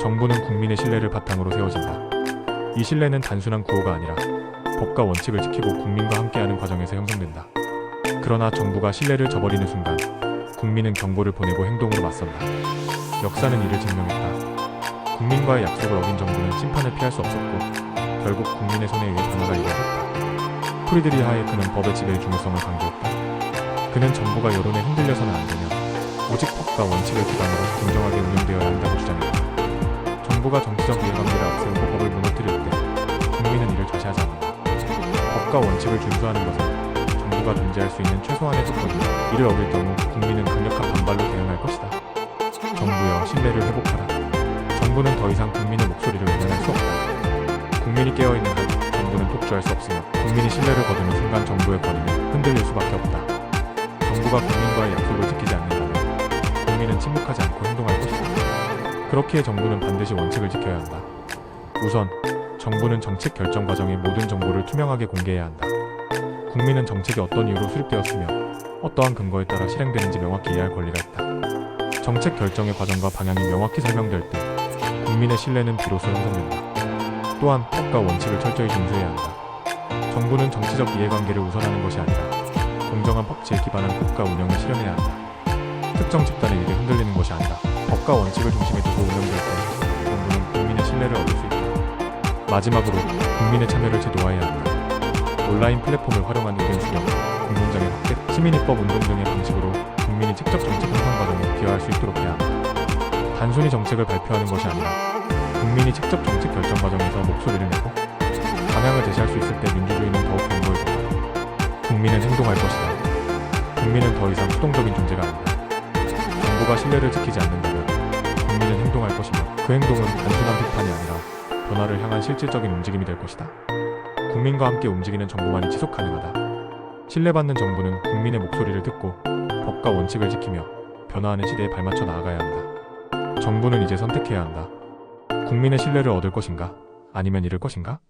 정부는 국민의 신뢰를 바탕으로 세워진다. 이 신뢰는 단순한 구호가 아니라 법과 원칙을 지키고 국민과 함께하는 과정에서 형성된다. 그러나 정부가 신뢰를 저버리는 순간 국민은 경고를 보내고 행동으로 맞선다. 역사는 이를 증명했다. 국민과의 약속을 어긴 정부는 심판을 피할 수 없었고 결국 국민의 손에 의해 변화가 이루어졌다. 프리드리히 하예크는 법의 지배의 중요성을 강조했다. 그는 정부가 여론에 흔들려서는 안 되며 오직 법과 원칙을 기반으로 공정하게 운영되어야 한다고 주장했다. 정부가 정치적 이해관계를 앞세우고 법을 무너뜨릴 때 국민은 이를 좌시하지 않는다. 법과 원칙을 준수하는 것은 정부가 존재할 수 있는 최소한의 조건이며 이를 어길 경우 국민은 강력한 반발로 대응할 것이다. 정부여, 신뢰를 회복하라. 정부는 더 이상 국민의 목소리를 외면할 수 없다. 국민이 깨어있는 한 정부는 독주할 수 없으며 국민이 신뢰를 거두는 순간 정부의 권위는 흔들릴 수밖에 없다. 정부가 국민과의 약속을 지키지 않는다면 국민은 침묵하지 않고 행동할 것이다. 그렇기에 정부는 반드시 원칙을 지켜야 한다. 우선, 정부는 정책 결정 과정의 모든 정보를 투명하게 공개해야 한다. 국민은 정책이 어떤 이유로 수립되었으며 어떠한 근거에 따라 실행되는지 명확히 이해할 권리가 있다. 정책 결정의 과정과 방향이 명확히 설명될 때 국민의 신뢰는 비로소 형성된다. 또한 법과 원칙을 철저히 준수해야 한다. 정부는 정치적 이해관계를 우선하는 것이 아니라 공정한 법치에 기반한 국가 운영을 실현해야 한다. 특정 집단의 일에 흔들리는 것이 아니라 법과 원칙을 중심에 두고 운영될 때 정부는 국민의 신뢰를 얻을 수 있다. 마지막으로 국민의 참여를 제도화해야 한다. 온라인 플랫폼을 활용한 의견 수렴, 공론장애 확대, 시민입법 운동 등의 방식으로 국민이 직접 정책 형성 과정에 기여할 수 있도록 해야 한다. 단순히 정책을 발표하는 것이 아니라 국민이 직접 정책 결정 과정에서 목소리를 내고 방향을 제시할 수 있을 때 민주주의는 더욱 견고해진다. 국민은 행동할 것이다. 국민은 더 이상 수동적인 존재가 아니다. 정부가 신뢰를 지키지 않는다면 국민은 행동할 것이며 그 행동은 단순한 비판이 아니라 변화를 향한 실질적인 움직임이 될 것이다. 국민과 함께 움직이는 정부만이 지속 가능하다. 신뢰받는 정부는 국민의 목소리를 듣고 법과 원칙을 지키며 변화하는 시대에 발맞춰 나아가야 한다. 정부는 이제 선택해야 한다. 국민의 신뢰를 얻을 것인가? 아니면 잃을 것인가?